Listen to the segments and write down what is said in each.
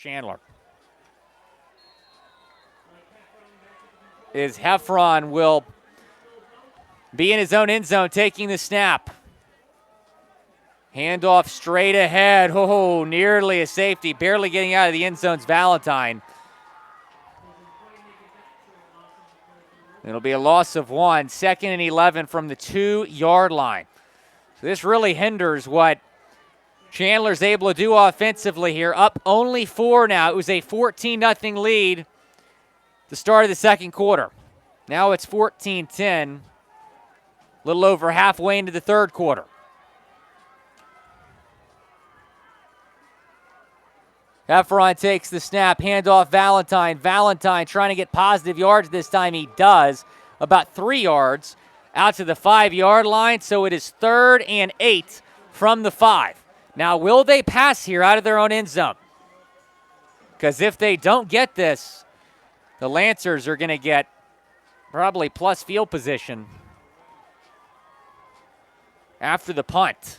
Chandler. Is Heffron will be in his own end zone taking the snap. Handoff straight ahead. Oh, nearly a safety. Barely getting out of the end zone's Valentine. It'll be a loss of 1. 2nd and 11 from the 2-yard line. So this really hinders what Chandler's able to do offensively here. Up only 4 now. It was a 14-0 lead the start of the second quarter. Now it's 14-10, a little over halfway into the third quarter. Heffron takes the snap, handoff Valentine. Valentine trying to get positive yards this time. He does, about 3 yards out to the 5-yard line. So it is 3rd and 8 from the 5. Now, will they pass here out of their own end zone? Because if they don't get this, the Lancers are going to get probably plus field position after the punt.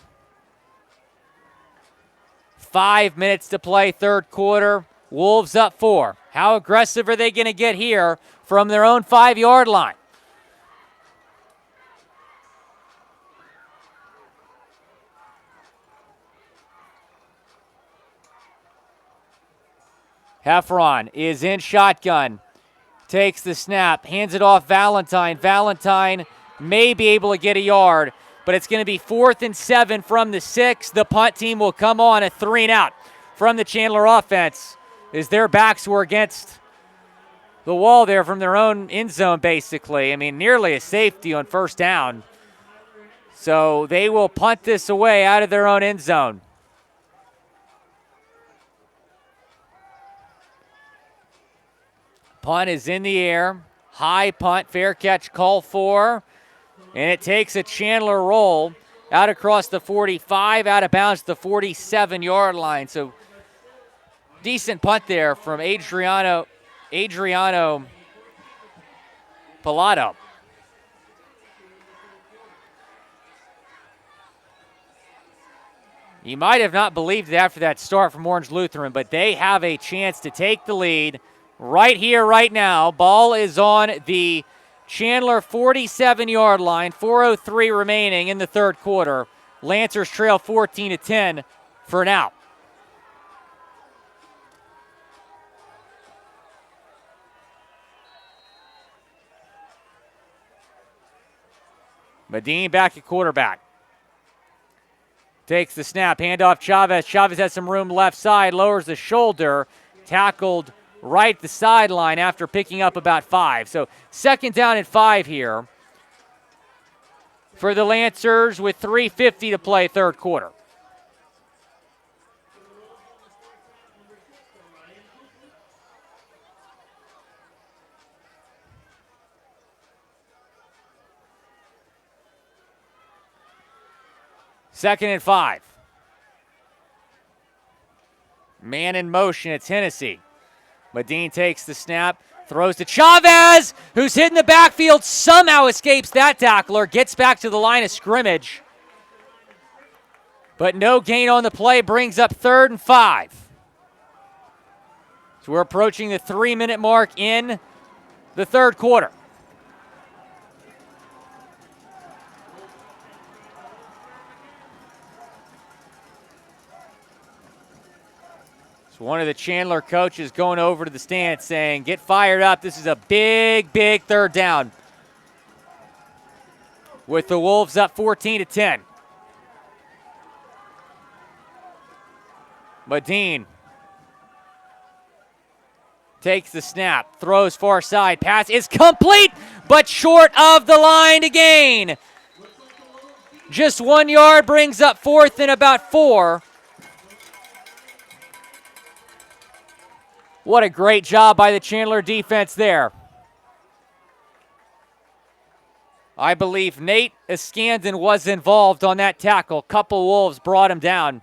5 minutes to play, third quarter. Wolves up 4. How aggressive are they going to get here from their own 5-yard line? Heffron is in shotgun. Takes the snap, hands it off Valentine. Valentine may be able to get a yard, but it's going to be 4th and 7 from the 6. The punt team will come on a 3-and-out from the Chandler offense as their backs were against the wall there from their own end zone, basically. I mean, nearly a safety on first down. So they will punt this away out of their own end zone. Punt is in the air. High punt, fair catch call for. And it takes a Chandler roll out across the 45, out of bounds the 47-yard line. So decent punt there from Adriano Pilato. You might have not believed it after that start from Orange Lutheran, but they have a chance to take the lead right here, right now. Ball is on the Chandler 47-yard line. 4:03 remaining in the third quarter. Lancers trail 14-10 for an out. Medine back at quarterback. Takes the snap, handoff Chavez. Chavez has some room left side, lowers the shoulder, tackled right at the sideline after picking up about 5. So 2nd down and 5 here for the Lancers with 3:50 to play third quarter. Second and 5. Man in motion, it's Hennessy. Medine takes the snap, throws to Chavez, who's hit in the backfield, somehow escapes that tackler, gets back to the line of scrimmage. But no gain on the play, brings up 3rd and 5. So we're approaching the 3-minute mark in the third quarter. One of the Chandler coaches going over to the stand saying, get fired up. This is a big, big third down. With the Wolves up 14-10. Medine takes the snap, throws far side, pass is complete, but short of the line to gain. Just 1 yard brings up 4th and about 4. What a great job by the Chandler defense there. I believe Nate Iskandon was involved on that tackle. Couple Wolves brought him down.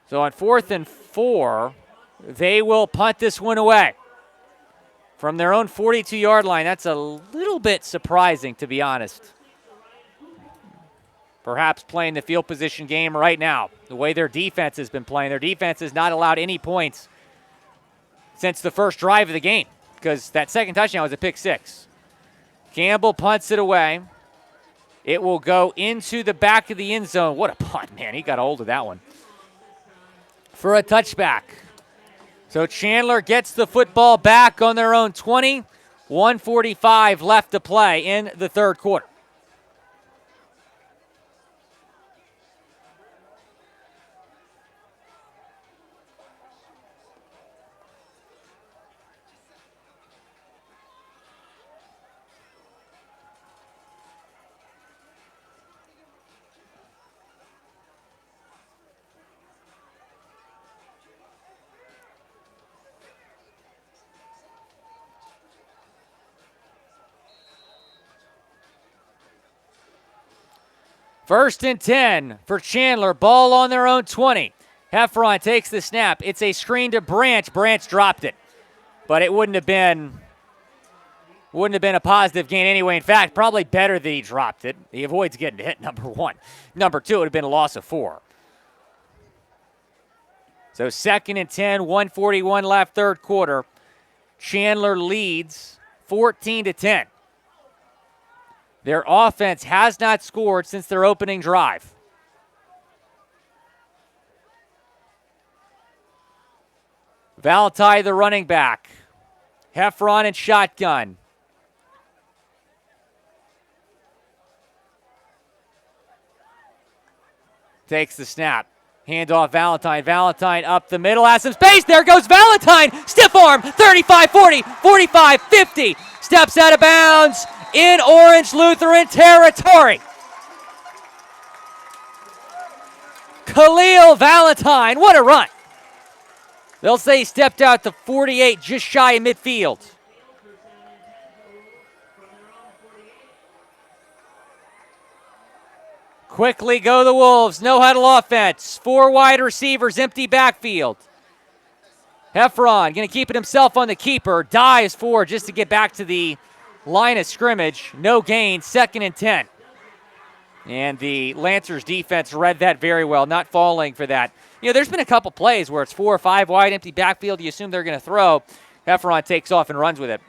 So on 4th and 4, they will punt this one away from their own 42-yard line. That's a little bit surprising, to be honest. perhaps playing the field position game right now, the way their defense has been playing. Their defense has not allowed any points since the first drive of the game because that second touchdown was a pick six. Campbell punts it away. It will go into the back of the end zone. What a punt, man. He got a hold of that one. For a touchback. So Chandler gets the football back on their own 20. 1:45 left to play in the third quarter. First and 10 for Chandler. Ball on their own 20. Heffron takes the snap. It's a screen to Branch. Branch dropped it. But it wouldn't have been a positive gain anyway. In fact, probably better that he dropped it. He avoids getting hit, number one. Number two, it would have been a loss of 4. So second and 10, 1:41 left, third quarter. Chandler leads 14-10. Their offense has not scored since their opening drive. Valentine, the running back. Heffron in shotgun. Takes the snap. Hand off Valentine. Valentine up the middle. Has some space. There goes Valentine. Stiff arm. 35, 40, 45, 50. Steps out of bounds in Orange Lutheran territory. Khalil Valentine. What a run. They'll say he stepped out to 48, just shy of midfield. Quickly go the Wolves. No huddle offense. 4 wide receivers, empty backfield. Heffron going to keep it himself on the keeper. Dives forward just to get back to the line of scrimmage. No gain. Second and 10. And the Lancers defense read that very well, not falling for that. You know, there's been a couple plays where it's 4 or 5 wide, empty backfield. You assume they're going to throw. Heffron takes off and runs with it.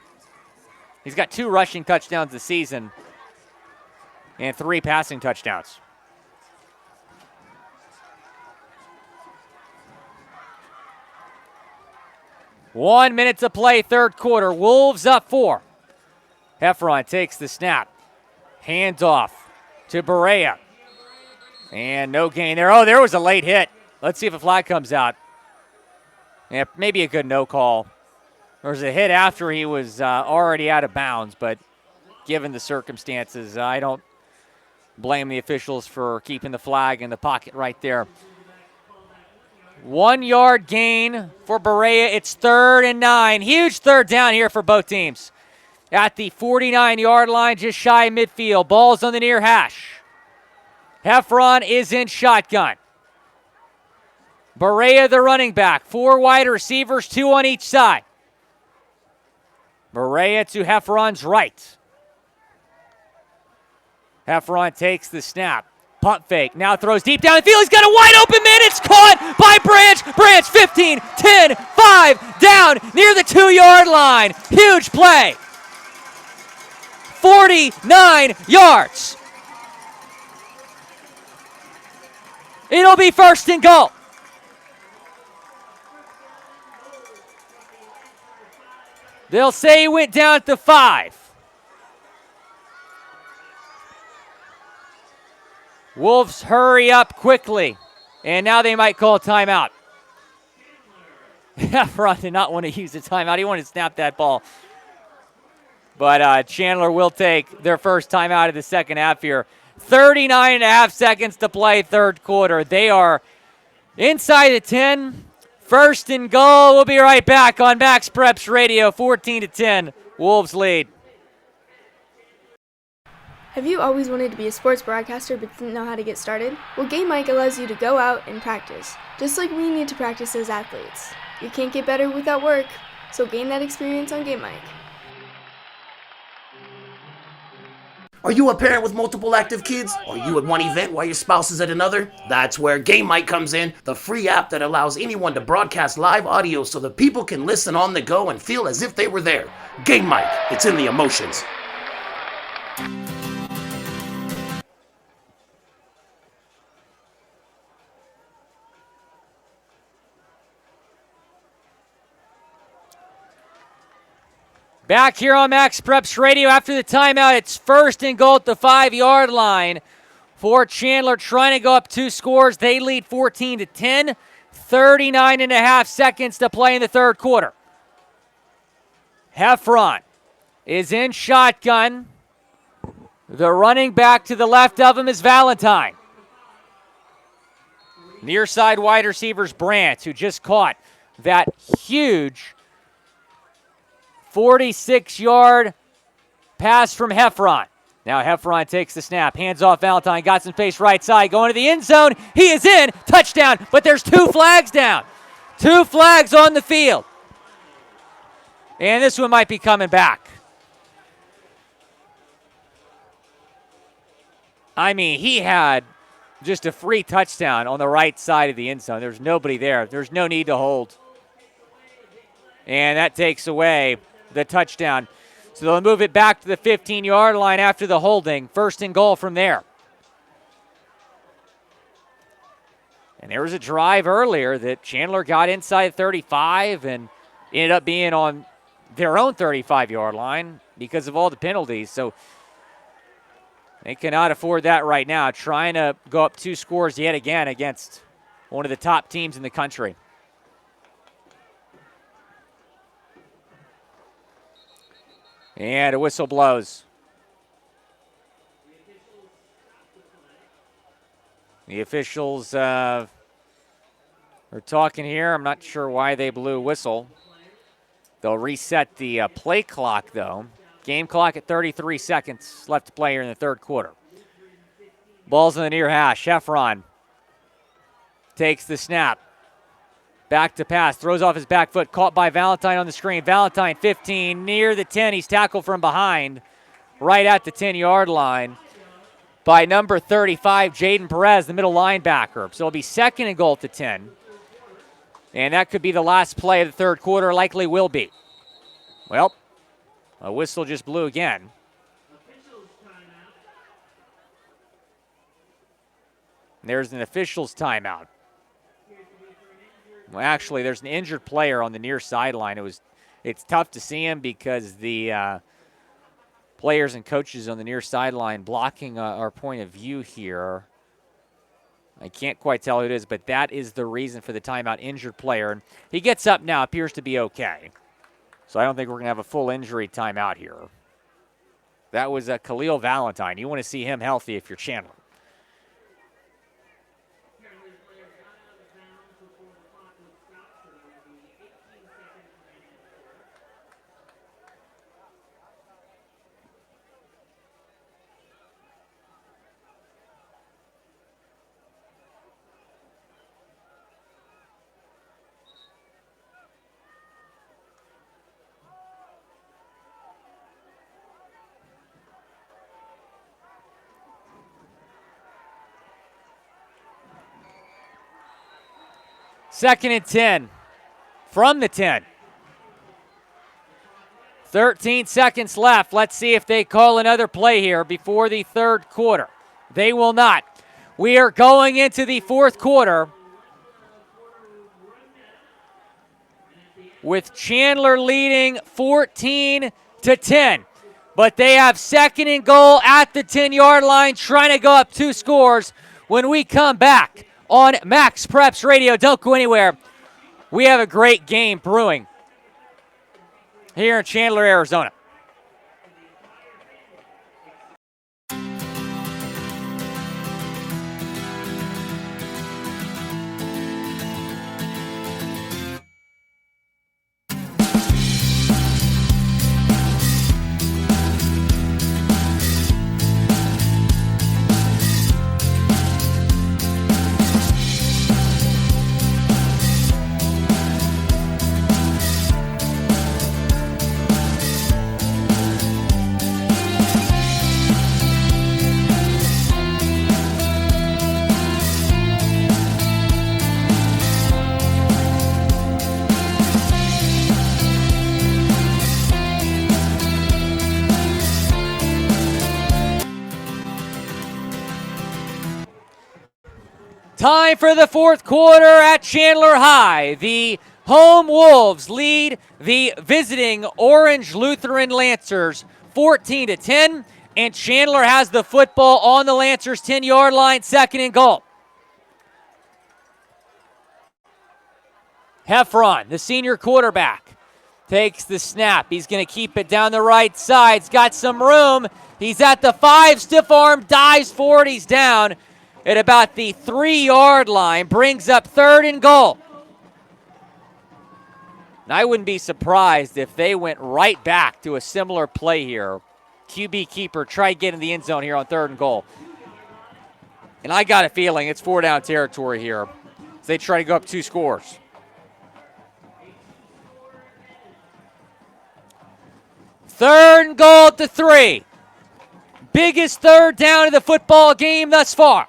He's got 2 rushing touchdowns this season and 3 passing touchdowns. One minute to play, third quarter. Wolves up 4. Heffron takes the snap. Handoff to Berea. And no gain there. Oh, there was a late hit. Let's see if a flag comes out. Yeah, maybe a good no call. There was a hit after he was already out of bounds, but given the circumstances, I don't blame the officials for keeping the flag in the pocket right there. 1 yard gain for Berea. It's 3rd and 9. Huge third down here for both teams. At the 49-yard line, just shy of midfield. Ball's on the near hash. Heffron is in shotgun. Berea, the running back. 4 wide receivers, 2 on each side. Berea to Heffron's right. Heffron takes the snap. Pump fake. Now throws deep down the field. He's got a wide open man. It's caught by Branch. Branch 15, 10, 5, down near the 2-yard line. Huge play. 49 yards. It'll be 1st and goal. They'll say he went down to 5. Wolves hurry up quickly, and now they might call a timeout. Heffron did not want to use the timeout. He wanted to snap that ball. But Chandler will take their first timeout of the second half here. 39 and a half seconds to play, third quarter. They are inside the 10. 1st and goal. We'll be right back on Max Preps Radio. 14-10. Wolves lead. Have you always wanted to be a sports broadcaster but didn't know how to get started? Well, Game Mic allows you to go out and practice, just like we need to practice as athletes. You can't get better without work, so gain that experience on Game Mic. Are you a parent with multiple active kids? Are you at one event while your spouse is at another? That's where Game Mic comes in, the free app that allows anyone to broadcast live audio so that people can listen on the go and feel as if they were there. Game Mic, it's in the emotions. Back here on Max Preps Radio after the timeout, it's 1st and goal at the 5-yard line for Chandler, trying to go up 2 scores. They lead 14-10, 39 and a half seconds to play in the third quarter. Heffron is in shotgun. The running back to the left of him is Valentine. Near side wide receivers Brandt, who just caught that huge 46-yard pass from Heffron. Now Heffron takes the snap, hands off Valentine, got some space right side, going to the end zone. He is in, touchdown, but there's 2 flags down. 2 flags on the field. And this one might be coming back. I mean, he had just a free touchdown on the right side of the end zone. There's nobody there. There's no need to hold. And that takes away the touchdown. So they'll move it back to the 15-yard line after the holding. 1st and goal from there. And there was a drive earlier that Chandler got inside 35 and ended up being on their own 35-yard line because of all the penalties. So they cannot afford that right now, trying to go up 2 scores yet again against one of the top teams in the country. And a whistle blows. The officials are talking here. I'm not sure why they blew a whistle. They'll reset the play clock, though. Game clock at 33 seconds left to play here in the third quarter. Ball's in the near hash. Heffron takes the snap. Back to pass, throws off his back foot, caught by Valentine on the screen. Valentine 15, near the 10. He's tackled from behind, right at the 10-yard line by number 35, Jaden Perez, the middle linebacker. So it'll be 2nd and goal at the 10. And that could be the last play of the third quarter, likely will be. Well, a whistle just blew again. There's an official's timeout. Well, actually, there's an injured player on the near sideline. It's tough to see him because the players and coaches on the near sideline blocking our point of view here. I can't quite tell who it is, but that is the reason for the timeout. Injured player. And he gets up now, appears to be okay. So I don't think we're going to have a full injury timeout here. That was Khalil Valentine. You want to see him healthy if you're Chandler. Second and 10 from the 10. 13 seconds left. Let's see if they call another play here before the third quarter. They will not. We are going into the fourth quarter with Chandler leading 14-10. But they have 2nd and goal at the 10-yard line, trying to go up 2 scores when we come back on Max Preps Radio. Don't go anywhere. We have a great game brewing here in Chandler, Arizona. Time for the fourth quarter at Chandler High. The home Wolves lead the visiting Orange Lutheran Lancers 14-10, and Chandler has the football on the Lancers 10-yard line, second and goal. Heffron, the senior quarterback, takes the snap. He's going to keep it down the right side. He's got some room. He's at the 5, stiff arm, dives forward. He's down at about the 3-yard line, brings up third and goal. And I wouldn't be surprised if they went right back to a similar play here. QB keeper try to get in the end zone here on third and goal. And I got a feeling it's 4-down territory here as they try to go up 2 scores. Third and goal at the 3. Biggest third down of the football game thus far.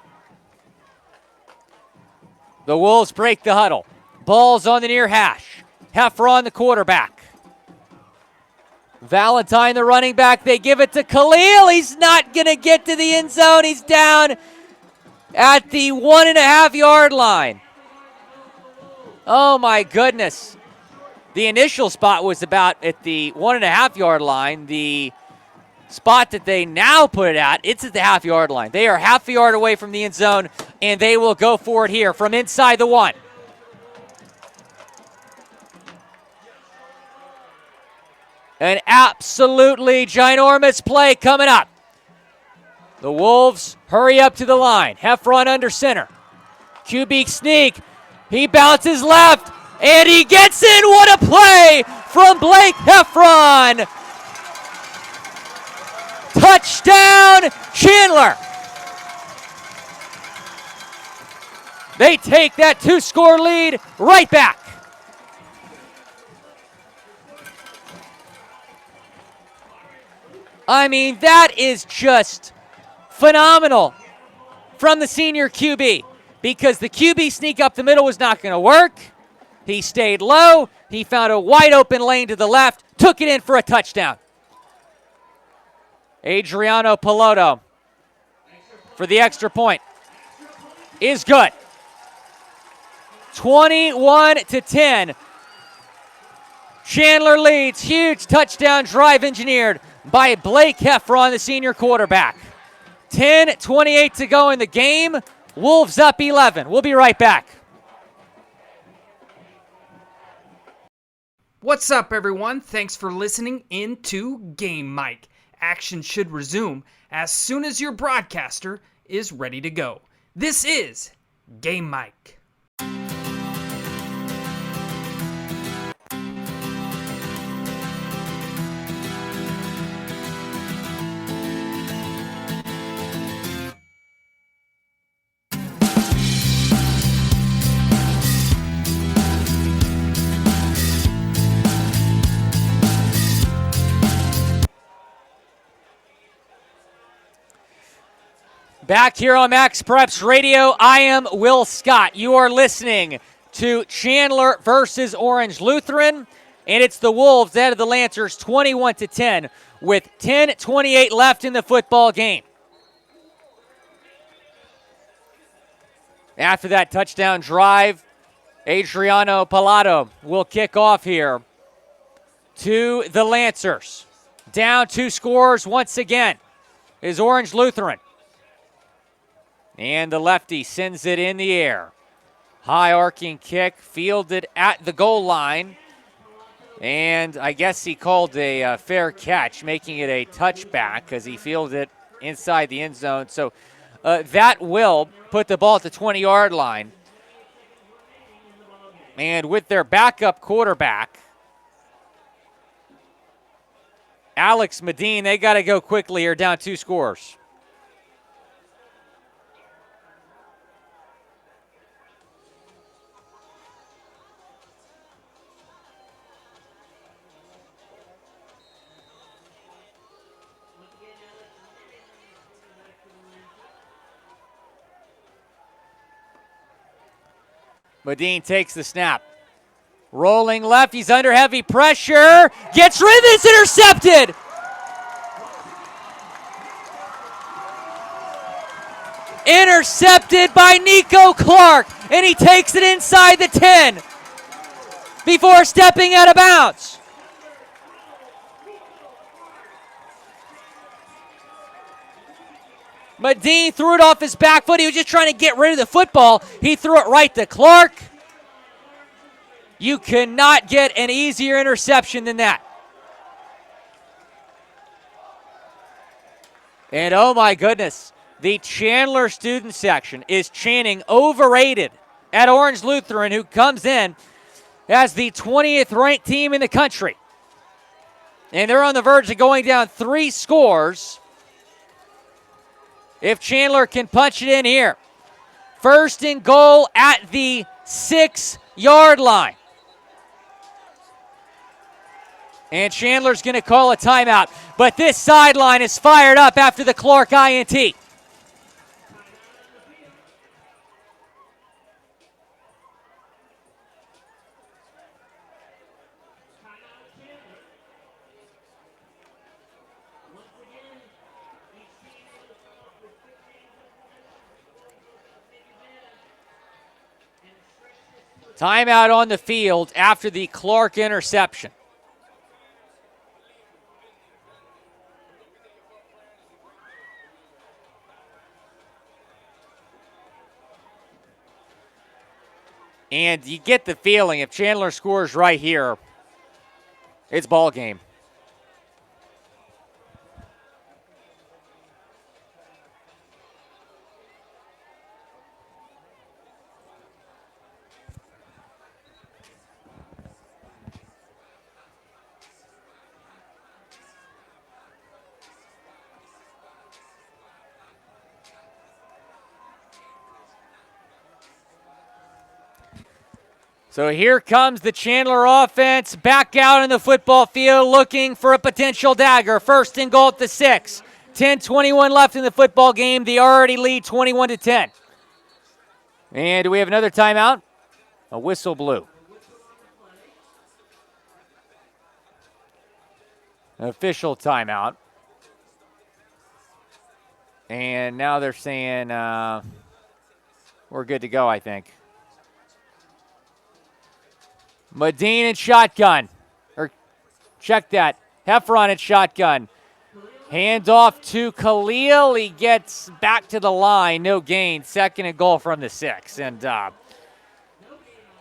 The Wolves break the huddle. Ball's on the near hash. Heffron, the quarterback. Valentine, the running back. They give it to Khalil. He's not going to get to the end zone. He's down at the 1.5-yard line. Oh, my goodness. The initial spot was about at the 1.5-yard line. The spot that they now put it at, it's at the half-yard line. They are half a yard away from the end zone, and they will go for it here from inside the 1. An absolutely ginormous play coming up. The Wolves hurry up to the line. Heffron under center. QB sneak. He bounces left. And he gets in. What a play from Blake Heffron. Touchdown, Chandler. They take that 2-score lead right back. I mean, that is just phenomenal from the senior QB because the QB sneak up the middle was not going to work. He stayed low. He found a wide open lane to the left, took it in for a touchdown. Adriano Piloto for the extra point is good. 21-10. Chandler leads. Huge touchdown drive engineered by Blake Heffron, the senior quarterback. 10:28 to go in the game. Wolves up 11. We'll be right back. What's up, everyone? Thanks for listening in to Game Mic. Action should resume as soon as your broadcaster is ready to go. This is Game Mic. Back here on Max Preps Radio, I am Will Scott. You are listening to Chandler versus Orange Lutheran, and it's the Wolves ahead of the Lancers 21-10 with 10:28 left in the football game. After that touchdown drive, Adriano Pilato will kick off here to the Lancers. Down 2 scores once again is Orange Lutheran. And the lefty sends it in the air. High arcing kick, fielded at the goal line. And I guess he called a fair catch, making it a touchback because he fielded it inside the end zone. So that will put the ball at the 20-yard line. And with their backup quarterback, Alex Medine, they got to go quickly here, down 2 scores. Medine takes the snap. Rolling left, he's under heavy pressure. Gets rid of this, intercepted. Intercepted by Nico Clark, and he takes it inside the 10 before stepping out of bounds. Medine threw it off his back foot. He was just trying to get rid of the football. He threw it right to Clark. You cannot get an easier interception than that. And oh my goodness, the Chandler student section is chanting overrated at Orange Lutheran, who comes in as the 20th ranked team in the country. And they're on the verge of going down 3 scores if Chandler can punch it in here. First and goal at the 6-yard line. And Chandler's going to call a timeout. But this sideline is fired up after the Clark INT. Timeout on the field after the Clark interception. And you get the feeling if Chandler scores right here, it's ball game. So here comes the Chandler offense back out in the football field looking for a potential dagger. First and goal at the 6. 10:21 left in the football game. They already lead 21-10. And do we have another timeout? A whistle blew. An official timeout. And now they're saying we're good to go, I think. Medine in shotgun. Or check that. Heffron in shotgun. Hand off to Khalil. He gets back to the line. No gain. Second and goal from the 6. And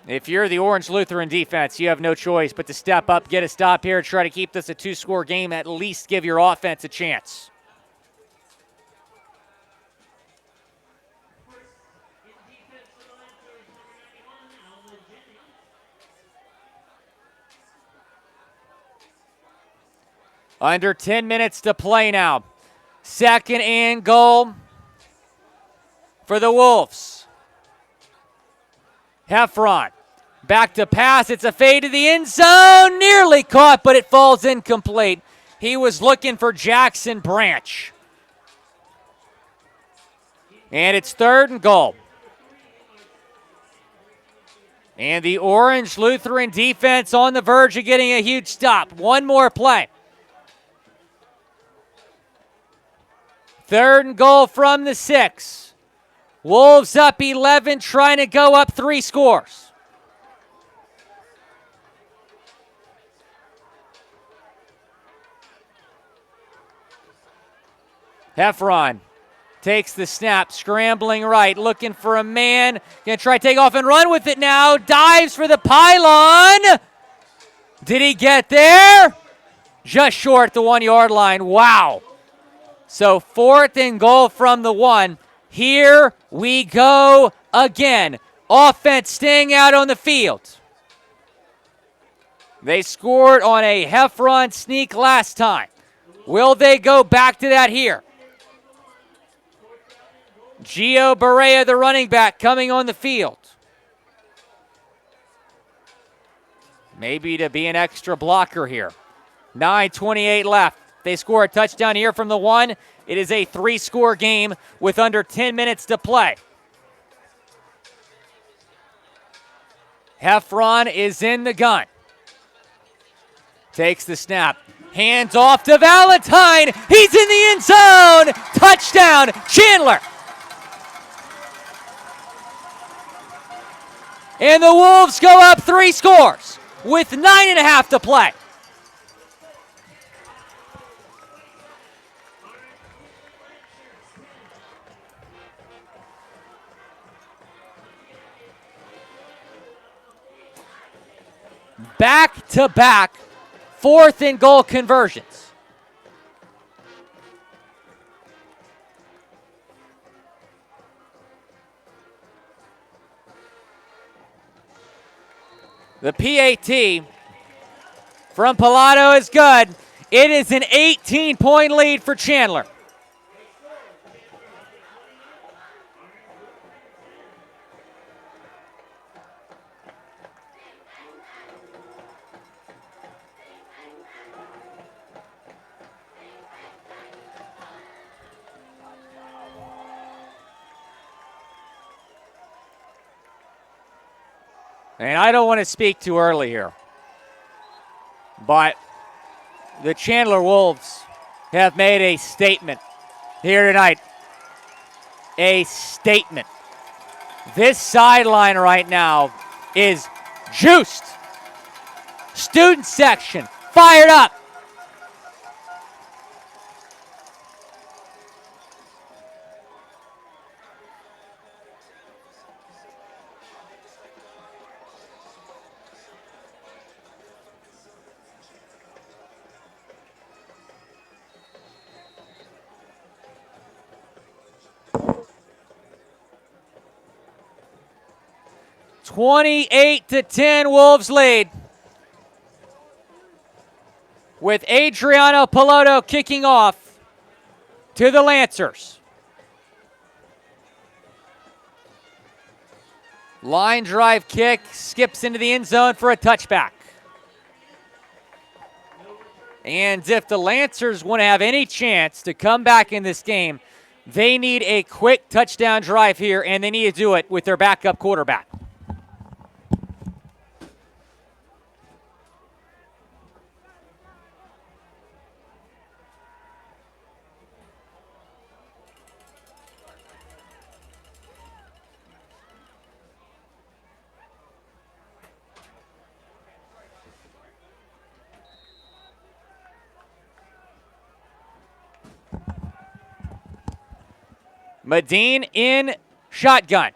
if you're the Orange Lutheran defense, you have no choice but to step up, get a stop here, try to keep this a 2-score game, at least give your offense a chance. Under 10 minutes to play now. Second and goal for the Wolves. Heffron back to pass. It's a fade to the end zone. Nearly caught, but it falls incomplete. He was looking for Jackson Branch. And it's third and goal. And the Orange Lutheran defense on the verge of getting a huge stop. One more play. Third and goal from the 6. Wolves up 11, trying to go up 3 scores. Heffron takes the snap, scrambling right, looking for a man. Gonna try to take off and run with it now. Dives for the pylon. Did he get there? Just short the 1-yard line. Wow. So fourth and goal from the 1. Here we go again. Offense staying out on the field. They scored on a Heffron sneak last time. Will they go back to that here? Gio Barea, the running back, coming on the field. Maybe to be an extra blocker here. 9:28 left. They score a touchdown here from the 1. It is a 3-score game with under 10 minutes to play. Heffron is in the gun. Takes the snap. Hands off to Valentine. He's in the end zone. Touchdown, Chandler. And the Wolves go up 3 scores with 9.5 to play. Back-to-back 4th and goal conversions. The PAT from Pilato is good. It is an 18-point lead for Chandler. And I don't want to speak too early here, but the Chandler Wolves have made a statement here tonight. A statement. This sideline right now is juiced. Student section fired up. (28-10) Wolves lead. With Adriano Piloto kicking off to the Lancers. Line drive kick, skips into the end zone for a touchback. And if the Lancers want to have any chance to come back in this game, they need a quick touchdown drive here, and they need to do it with their backup quarterback. Medine in shotgun.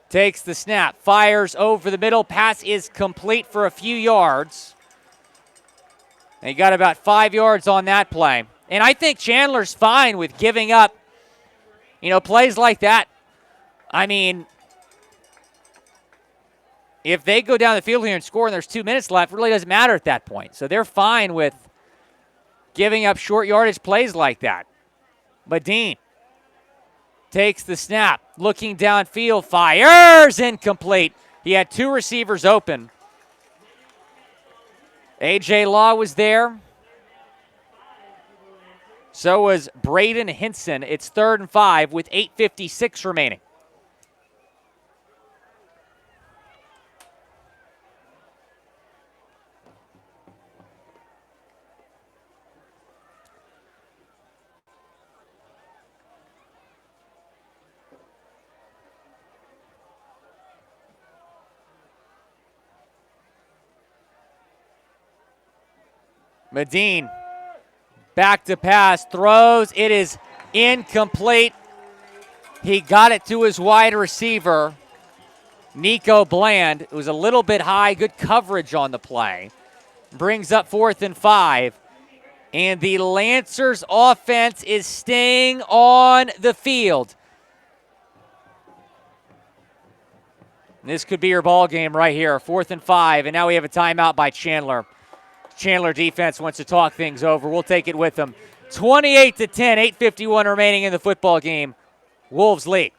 Takes the snap, fires over the middle. Pass is complete for a few yards. And he got about 5 yards on that play. And I think Chandler's fine with giving up, plays like that. I mean, if they go down the field here and score and there's 2 minutes left, it really doesn't matter at that point. So they're fine with giving up short yardage plays like that. Medine takes the snap, looking downfield, fires, incomplete. He had 2 receivers open. A.J. Law was there. So was Braden Hinson. It's 3rd and 5 with 8:56 remaining. Medine, back to pass, throws. It is incomplete. He got it to his wide receiver, Nico Bland. It was a little bit high, good coverage on the play. Brings up 4th and 5. And the Lancers offense is staying on the field. This could be your ball game right here, 4th and 5. And now we have a timeout by Chandler. Chandler defense wants to talk things over. We'll take it with them. 28-10, 8:51 remaining in the football game. Wolves lead.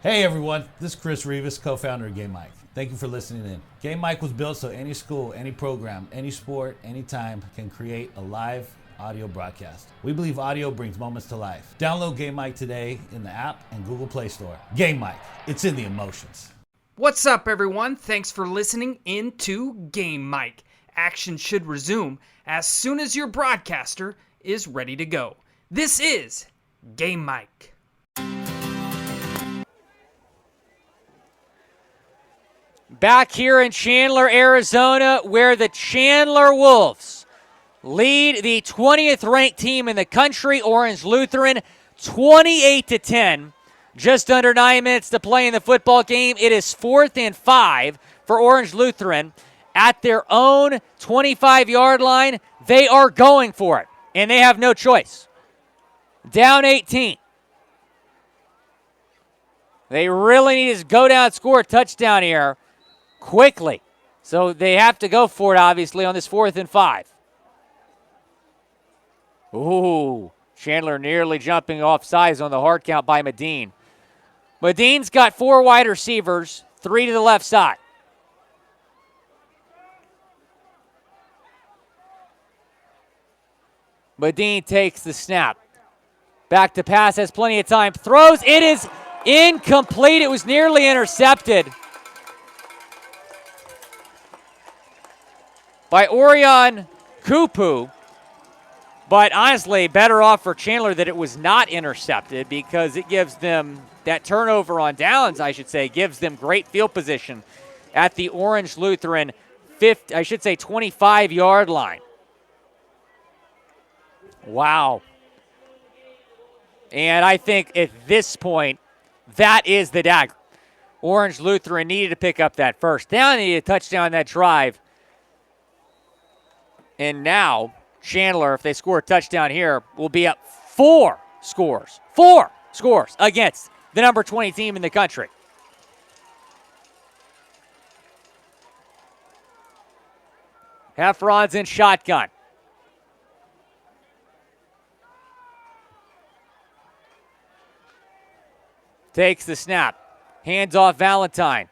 Hey everyone, this is Chris Rivas, co-founder of Game Mike. Thank you for listening in. Game Mike was built so any school, any program, any sport, anytime can create a live audio broadcast. We believe audio brings moments to life. Download Game Mike today in the app and Google Play Store. Game Mike, it's in the emotions. What's up, everyone? Thanks for listening in to Game Mike. Action should resume as soon as your broadcaster is ready to go. This is Game Mike. back here in Chandler, Arizona, where the Chandler Wolves lead the 20th ranked team in the country, Orange Lutheran, 28-10. Just under 9 minutes to play in the football game. It is 4th and 5 for Orange Lutheran at their own 25-yard line. They are going for it, and they have no choice. Down 18. They really need to go down and score a touchdown here quickly. So they have to go for it, obviously, on this 4th and 5. Ooh, Chandler nearly jumping off sides on the hard count by Medine. Medine's got 4 wide receivers, 3 to the left side. Medine takes the snap. Back to pass, has plenty of time. Throws, it is incomplete. It was nearly intercepted by Orion Kupu. But honestly, better off for Chandler that it was not intercepted, because it gives them that turnover on downs, I should say, gives them great field position at the Orange Lutheran 25-yard line. Wow. And I think at this point, that is the dagger. Orange Lutheran needed to pick up that first down. They needed a touchdown on that drive. And now Chandler, if they score a touchdown here, will be up 4 scores. 4 scores against the number 20 team in the country. Heffron's in shotgun. Takes the snap. Hands off Valentine.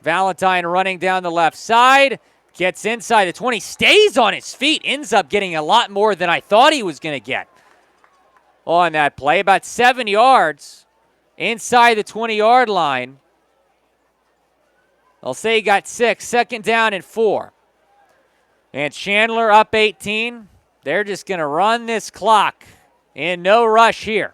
Valentine running down the left side. Gets inside the 20. Stays on his feet. Ends up getting a lot more than I thought he was going to get on that play. About 7 yards inside the 20-yard line. I'll say he got 6. 2nd down and 4. And Chandler up 18. They're just going to run this clock in no rush here.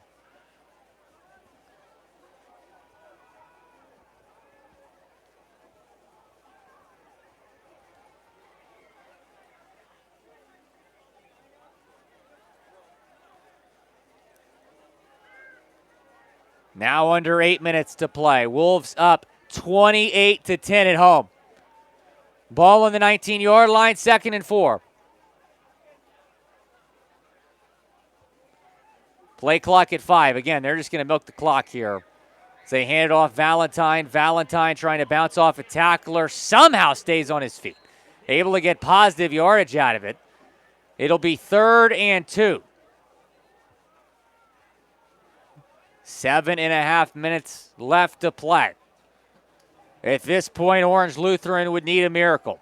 Now under 8 minutes to play. Wolves up 28-10 at home. Ball on the 19-yard line, 2nd and 4. Play clock at 5. Again, they're just going to milk the clock here. So they hand it off Valentine. Valentine trying to bounce off a tackler. Somehow stays on his feet. Able to get positive yardage out of it. It'll be 3rd and 2. 7.5 minutes left to play. At this point, Orange Lutheran would need a miracle.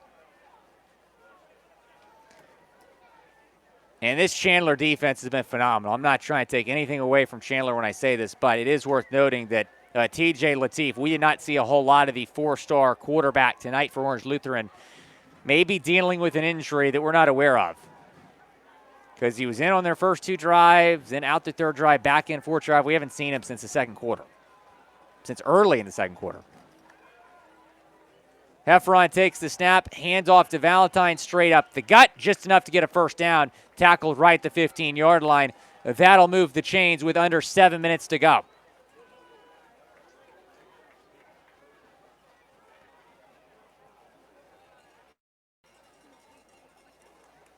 And this Chandler defense has been phenomenal. I'm not trying to take anything away from Chandler when I say this, but it is worth noting that TJ Lateef, we did not see a whole lot of the 4-star quarterback tonight for Orange Lutheran. Maybe dealing with an injury that we're not aware of, because he was in on their first 2 drives, then out the 3rd drive, back in 4th drive. We haven't seen him since the 2nd quarter, since early in the 2nd quarter. Heffron takes the snap, hands off to Valentine, straight up the gut, just enough to get a first down, tackled right at the 15-yard line. That'll move the chains with under 7 minutes to go.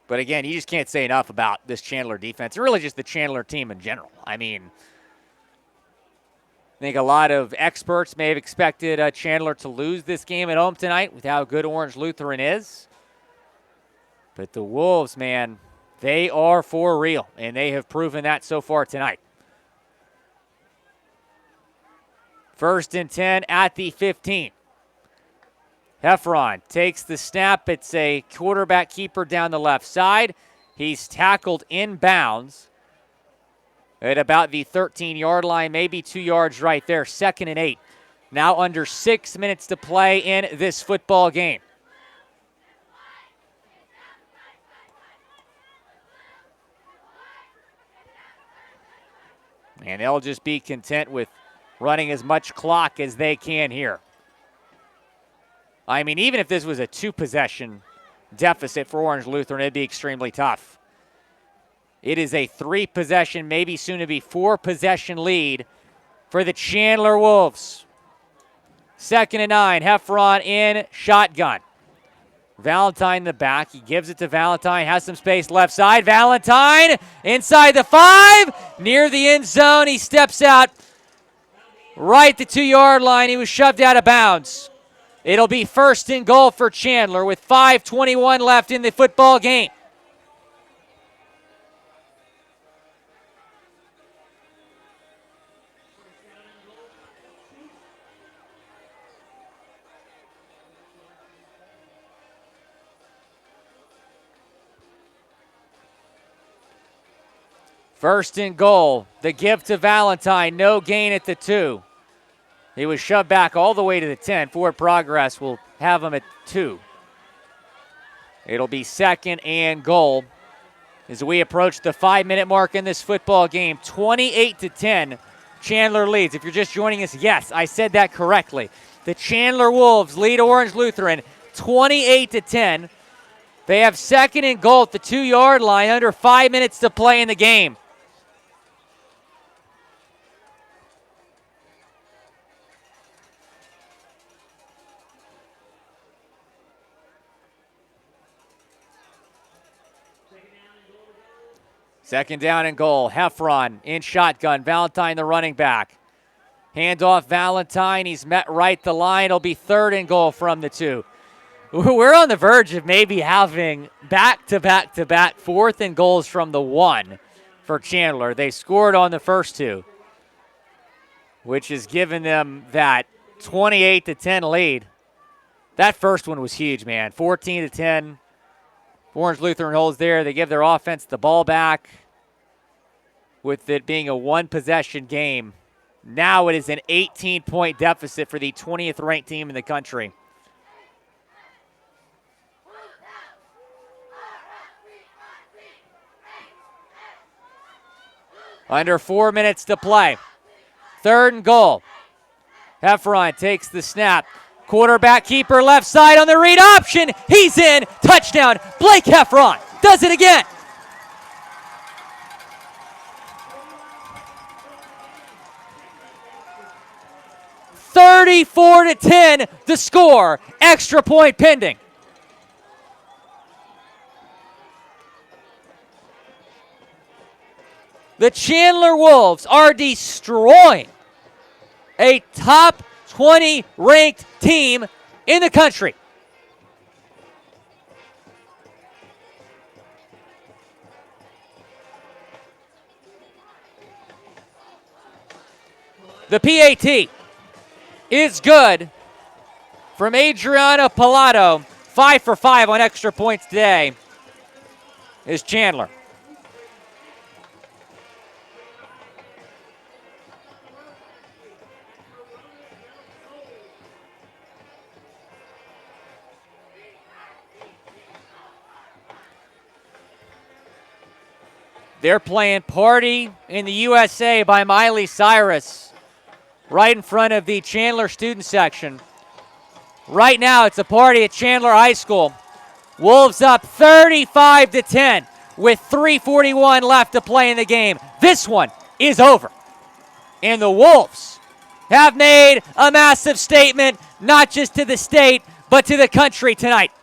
But again, you just can't say enough about this Chandler defense, and really just the Chandler team in general. I mean, I think a lot of experts may have expected Chandler to lose this game at home tonight with how good Orange Lutheran is. But the Wolves, man, they are for real, and they have proven that so far tonight. 1st and 10 at the 15. Heffron takes the snap. It's a quarterback keeper down the left side. He's tackled inbounds at about the 13-yard line, maybe 2 yards right there. 2nd and 8. Now under 6 minutes to play in this football game. And they'll just be content with running as much clock as they can here. I mean, even if this was a 2-possession deficit for Orange Lutheran, it'd be extremely tough. It is a 3-possession, maybe soon to be 4-possession lead for the Chandler Wolves. 2nd and 9, Heffron in shotgun. Valentine in the back. He gives it to Valentine. Has some space left side. Valentine inside the 5. Near the end zone. He steps out right the 2-yard line. He was shoved out of bounds. It'll be 1st and goal for Chandler with 5:21 left in the football game. First and goal. The give to Valentine. No gain at the 2. He was shoved back all the way to the 10. Forward progress will have him at 2. It'll be 2nd and goal as we approach the 5-minute mark in this football game. 28-10. Chandler leads. If you're just joining us, yes, I said that correctly. The Chandler Wolves lead Orange Lutheran 28-10. They have 2nd and goal at the 2-yard line, under 5 minutes to play in the game. Second down and goal. Heffron in shotgun. Valentine, the running back. Handoff Valentine. He's met right the line. It'll be 3rd and goal from the 2. We're on the verge of maybe having back-to-back-to-back 4th and goals from the 1 for Chandler. They scored on the first 2, which has given them that 28-10 lead. That first one was huge, man. 14-10. Orange Lutheran holds there. They give their offense the ball back with it being a 1-possession game. Now it is an 18-point deficit for the 20th ranked team in the country. Under 4 minutes to play. 3rd and goal. Heffron takes the snap. Quarterback keeper left side on the read option. He's in. Touchdown. Blake Heffron does it again. (34-10) the score. Extra point pending. The Chandler Wolves are destroying a top 20 ranked team in the country. The PAT is good from Adriana Pilato. 5 for 5 on extra points today is Chandler. They're playing Party in the USA by Miley Cyrus right in front of the Chandler student section. Right now, it's a party at Chandler High School. Wolves up 35-10 with 3:41 left to play in the game. This one is over. And the Wolves have made a massive statement, not just to the state, but to the country tonight.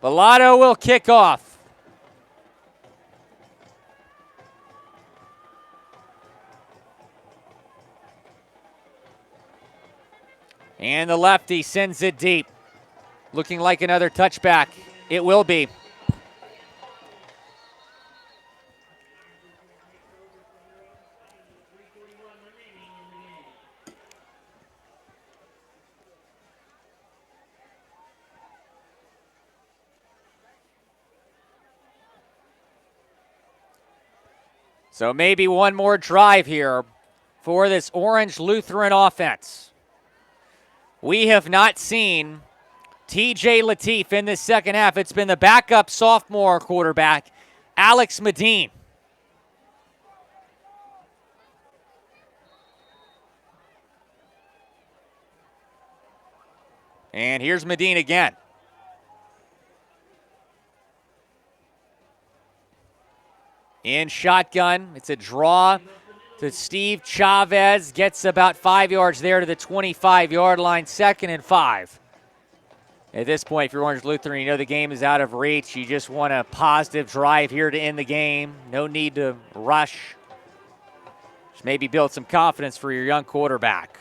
Pilato will kick off. And the lefty sends it deep. Looking like another touchback. It will be. So maybe one more drive here for this Orange Lutheran offense. We have not seen TJ Lateef in this second half. It's been the backup sophomore quarterback, Alex Medine. And here's Medine again. In shotgun, it's a draw to Steve Chavez. Gets about 5 yards there to the 25-yard line, 2nd and 5. At this point, if you're Orange Lutheran, you know the game is out of reach. You just want a positive drive here to end the game. No need to rush. Just maybe build some confidence for your young quarterback.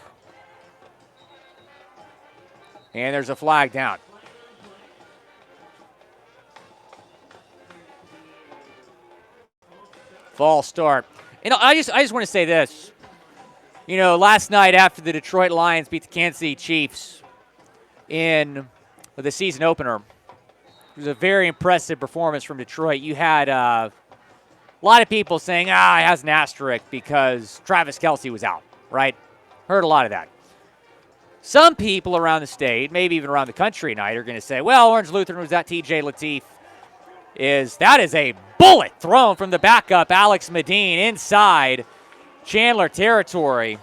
And there's a flag down. False start. I just want to say this. Last night after the Detroit Lions beat the Kansas City Chiefs in the season opener, it was a very impressive performance from Detroit. You had a lot of people saying, it has an asterisk because Travis Kelce was out, right? Heard a lot of that. Some people around the state, maybe even around the country tonight, are going to say, well, Orange Lutheran was that TJ Lateef. That is a bullet thrown from the backup, Alex Medine, inside Chandler territory.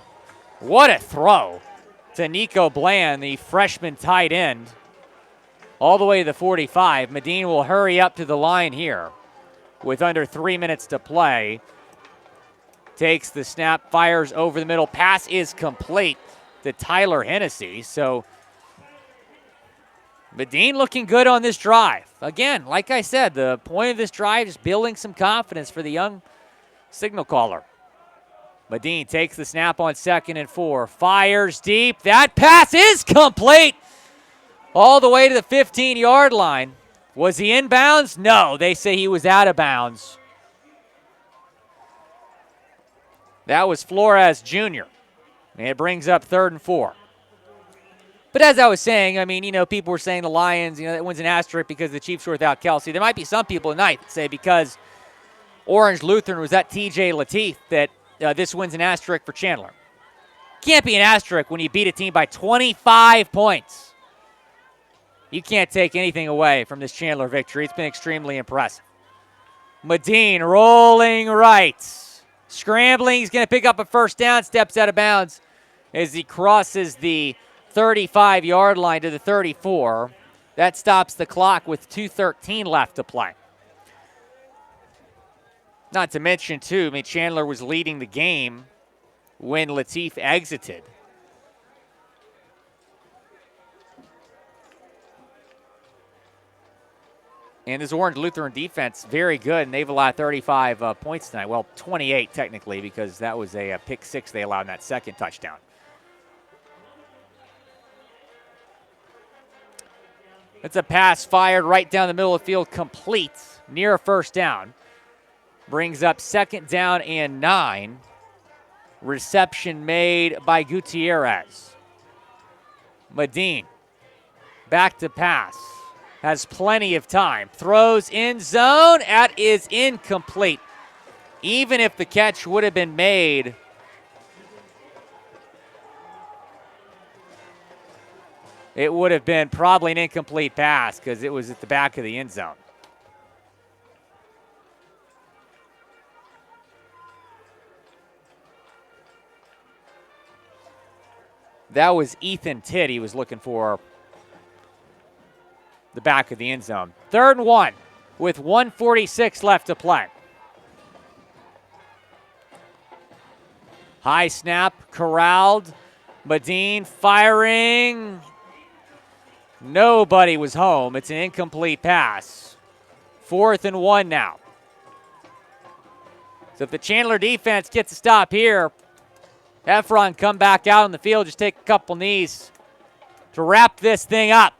What a throw to Nico Bland, the freshman tight end, all the way to the 45. Medine will hurry up to the line here with under 3 minutes to play. Takes the snap, fires over the middle. Pass is complete to Tyler Hennessy. So Medine looking good on this drive. Again, like I said, the point of this drive is building some confidence for the young signal caller. Medine takes the snap on 2nd and 4. Fires deep. That pass is complete. All the way to the 15-yard line. Was he in bounds? No, they say he was out of bounds. That was Flores Jr. And it brings up 3rd and 4. But as I was saying, people were saying the Lions, that wins an asterisk because the Chiefs were without Kelce. There might be some people tonight that say because Orange Lutheran was at TJ Lateef that this wins an asterisk for Chandler. Can't be an asterisk when you beat a team by 25 points. You can't take anything away from this Chandler victory. It's been extremely impressive. Medine rolling right. Scrambling. He's going to pick up a first down. Steps out of bounds as he crosses the 35-yard line to the 34. That stops the clock with 2:13 left to play. Not to mention, too, Chandler was leading the game when Lateef exited. And this Orange Lutheran defense, very good, and they've allowed 35 points tonight. Well, 28 technically, because that was a pick six they allowed in that second touchdown. It's a pass fired right down the middle of the field, complete, near a first down. Brings up 2nd down and 9. Reception made by Gutierrez. Medine, back to pass. Has plenty of time. Throws in zone. That is incomplete. Even if the catch would have been made, it would have been probably an incomplete pass because it was at the back of the end zone. That was Ethan Tidd he was looking for the back of the end zone. 3rd and 1 with 1:46 left to play. High snap, corralled. Medine firing. Nobody was home. It's an incomplete pass. 4th and 1 now. So if the Chandler defense gets a stop here, Efron come back out on the field, just take a couple knees to wrap this thing up.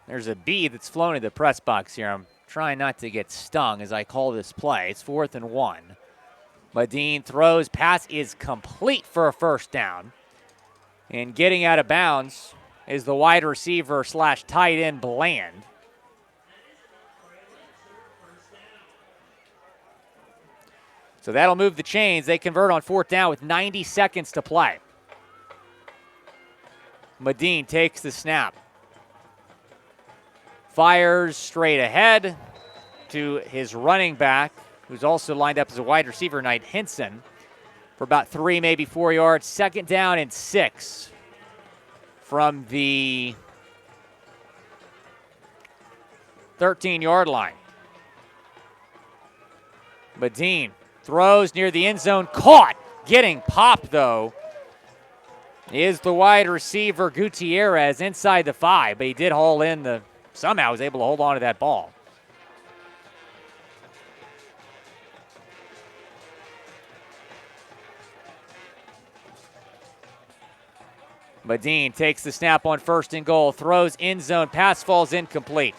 There's a bee that's flown in the press box here. I'm trying not to get stung as I call this play. It's 4th and 1. Medine throws, pass is complete for a first down. And getting out of bounds is the wide receiver / tight end Bland. So that'll move the chains. They convert on 4th down with 90 seconds to play. Medine takes the snap. Fires straight ahead to his running back, who's also lined up as a wide receiver, Knight Hinson, for about 3, maybe 4 yards. 2nd down and 6 from the 13-yard line. Medine throws near the end zone, caught. Getting popped, though, is the wide receiver Gutierrez inside the 5, but he did haul in somehow was able to hold on to that ball. Medine takes the snap on 1st and goal, throws end zone, pass falls incomplete.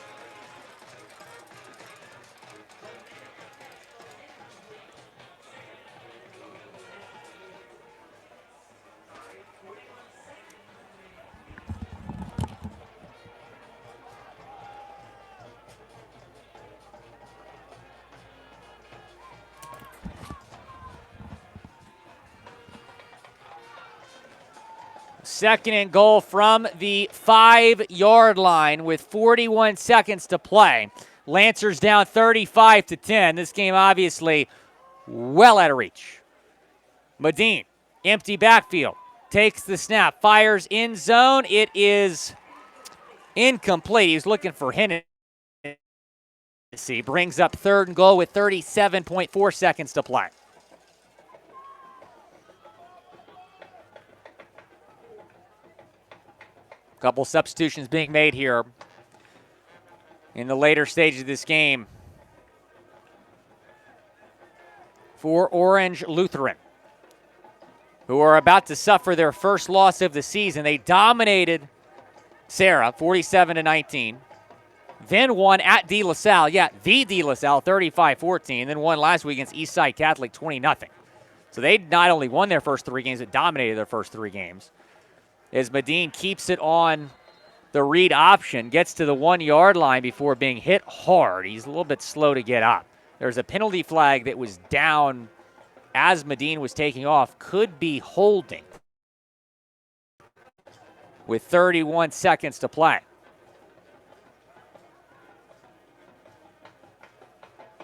Second and goal from the 5-yard line with 41 seconds to play. Lancers down 35-10. This game obviously well out of reach. Medine, empty backfield, takes the snap, fires in zone. It is incomplete. He's looking for Hennessy. Brings up 3rd and goal with 37.4 seconds to play. Couple substitutions being made here in the later stages of this game for Orange Lutheran, who are about to suffer their first loss of the season. They dominated Sarah 47-19, then won at De La Salle, the De La Salle 35-14, then won last week against Eastside Catholic 20-0. So they not only won their first 3 games, but dominated their first 3 games. As Medine keeps it on the read option, gets to the 1-yard line before being hit hard. He's a little bit slow to get up. There's a penalty flag that was down as Medine was taking off. Could be holding with 31 seconds to play.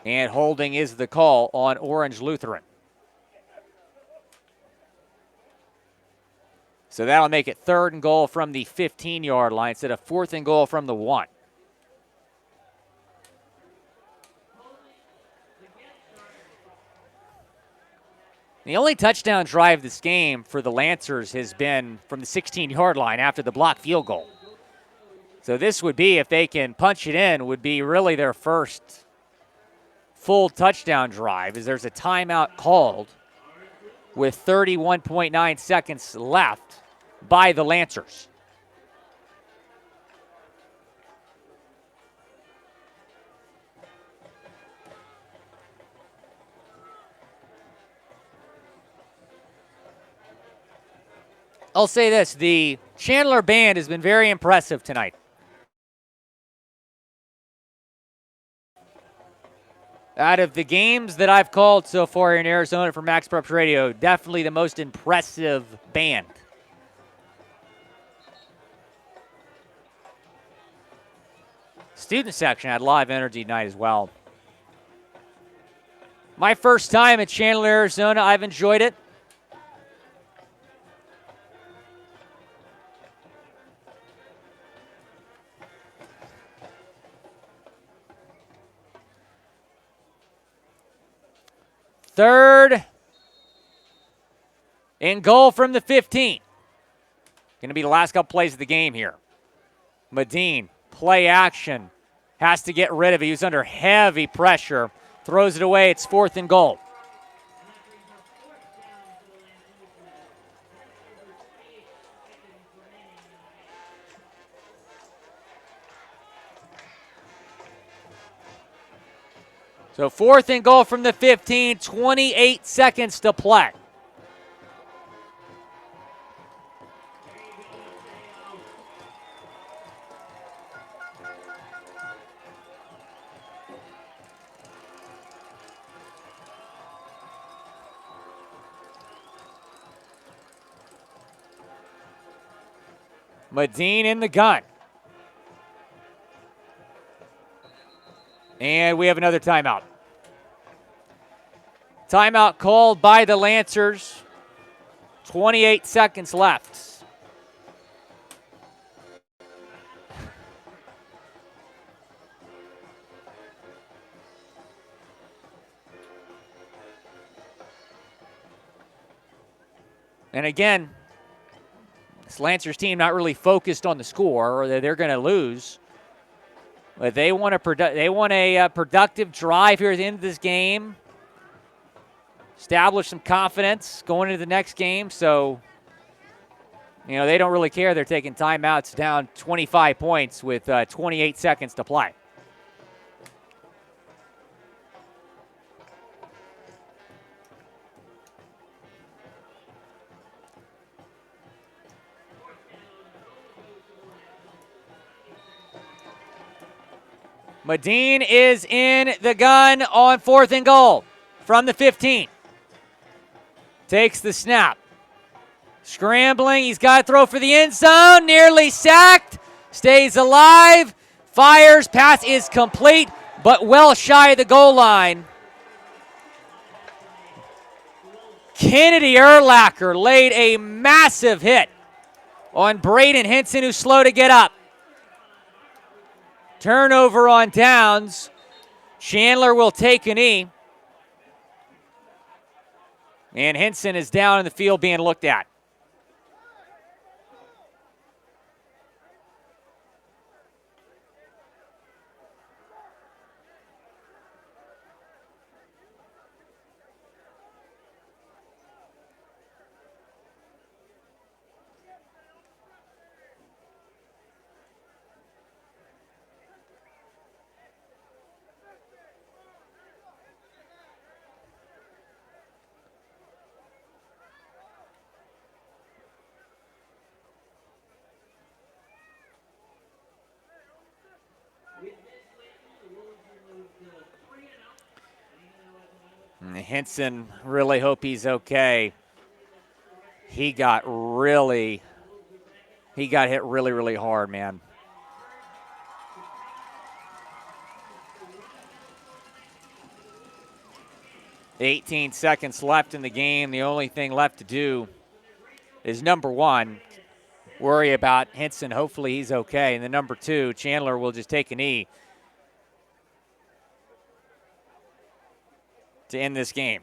And holding is the call on Orange Lutheran. So that'll make it 3rd and goal from the 15-yard line instead of 4th and goal from the 1. The only touchdown drive this game for the Lancers has been from the 16-yard line after the blocked field goal. So this would be, if they can punch it in, would be really their first full touchdown drive, as there's a timeout called with 31.9 seconds left by the Lancers. I'll say this, the Chandler band has been very impressive tonight. Out of the games that I've called so far here in Arizona for Max Preps Radio, definitely the most impressive band. Student section had live energy tonight as well. My first time at Chandler, Arizona. I've enjoyed it. Third and goal from the 15. Going to be the last couple plays of the game here. Medine, play action, has to get rid of it. He was under heavy pressure. Throws it away. It's 4th and goal. So 4th and goal from the 15, 28 seconds to play. Medine in the gun. And we have another timeout. Timeout called by the Lancers. 28 seconds left. And again, this Lancers team not really focused on the score, or they're going to lose. But they want a productive drive here at the end of this game. Establish some confidence going into the next game. So, they don't really care. They're taking timeouts down 25 points with 28 seconds to play. Medine is in the gun on 4th and goal from the 15. Takes the snap. Scrambling. He's got to throw for the end zone. Nearly sacked. Stays alive. Fires. Pass is complete, but well shy of the goal line. Kennedy Urlacher laid a massive hit on Braden Henson, who's slow to get up. Turnover on downs. Chandler will take a knee. And Henson is down in the field being looked at. And Henson, really hope he's okay. He got hit really, really hard, man. $18 seconds left in the game. The only thing left to do is, number one, worry about Henson. Hopefully he's okay. And then number two, Chandler will just take a knee to end this game.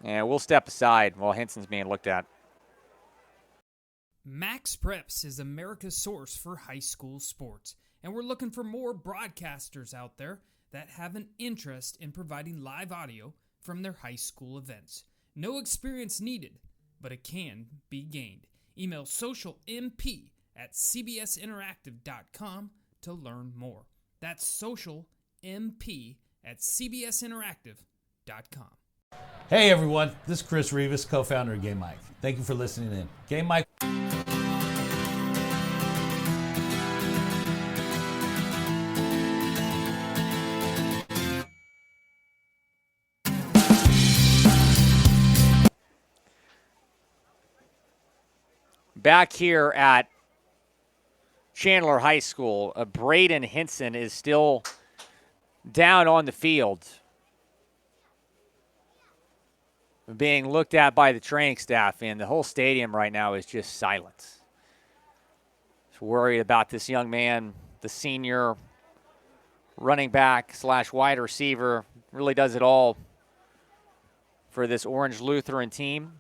And we'll step aside while Henson's being looked at. Max Preps is America's source for high school sports, and we're looking for more broadcasters out there that have an interest in providing live audio from their high school events. No experience needed, but it can be gained. Email socialmp@cbsinteractive.com to learn more. That's socialmp@cbsinteractive.com. Hey everyone, this is Chris Rivas, co-founder of Game Mike. Thank you for listening in. Game Mike. Back here at Chandler High School, Braden Henson is still down on the field, being looked at by the training staff, and the whole stadium right now is just silence. Just worried about this young man, the senior running back / wide receiver, really does it all for this Orange Lutheran team.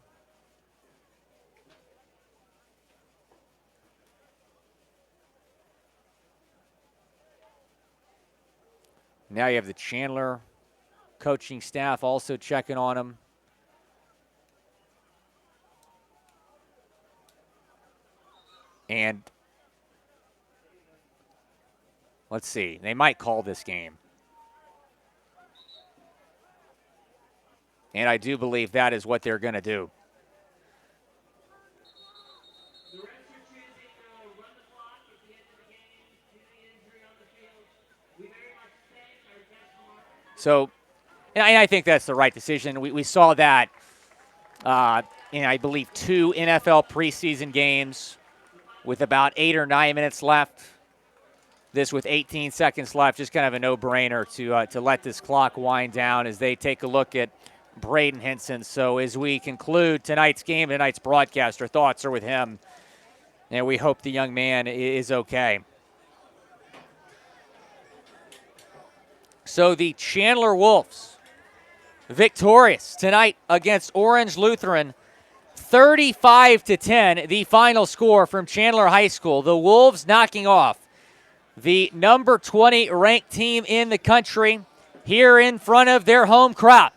Now you have the Chandler Coaching staff also checking on him. And let's see, they might call this game. And I do believe that is what they're going to do. So, and I think that's the right decision. We saw that in, I believe, 2 NFL preseason games with about 8 or 9 minutes left. This with 18 seconds left, just kind of a no-brainer to let this clock wind down as they take a look at Braden Henson. So as we conclude tonight's game, tonight's broadcast, our thoughts are with him, and we hope the young man is okay. So the Chandler Wolves, victorious tonight against Orange Lutheran, 35-10, the final score from Chandler High School. The Wolves knocking off the number 20 ranked team in the country here in front of their home crowd.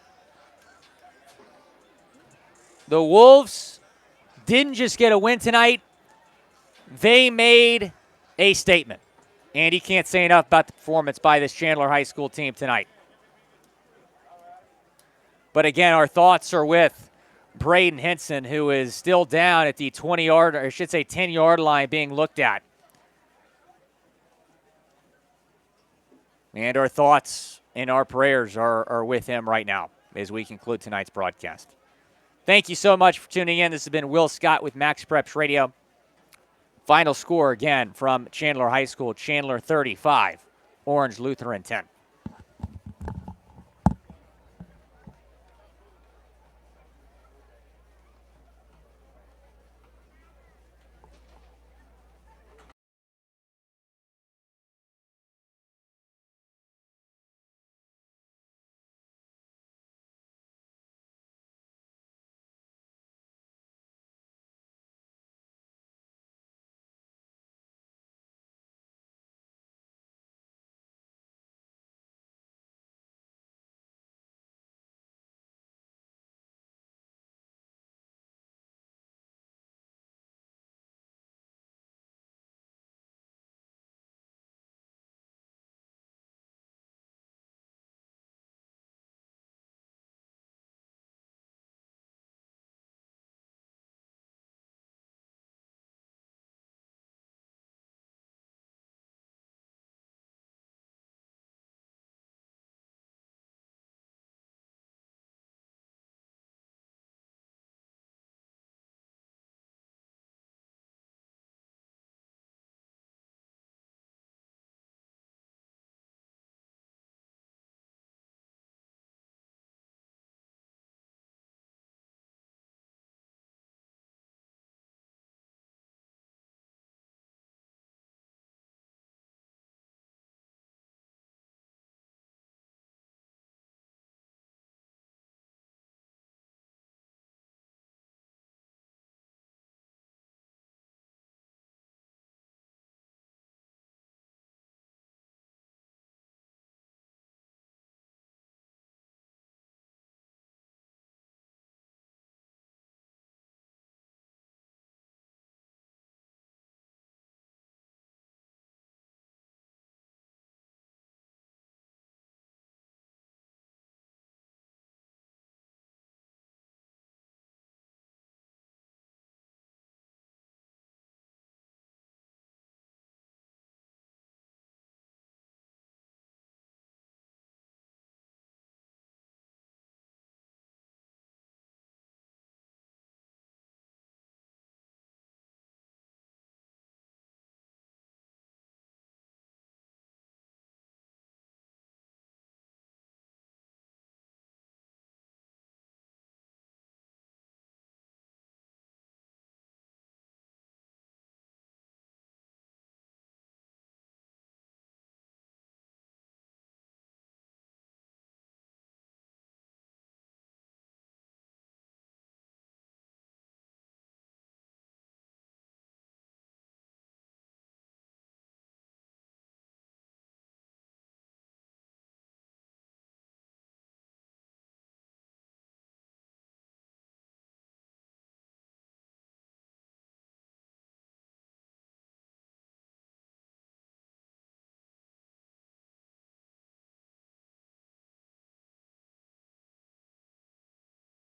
The Wolves didn't just get a win tonight, they made a statement. And you can't say enough about the performance by this Chandler High School team tonight. But again, our thoughts are with Braden Henson, who is still down at the 20-yard, or I should say 10-yard line being looked at. And our thoughts and our prayers are with him right now as we conclude tonight's broadcast. Thank you so much for tuning in. This has been Will Scott with Max Preps Radio. Final score again from Chandler High School, Chandler 35, Orange Lutheran 10.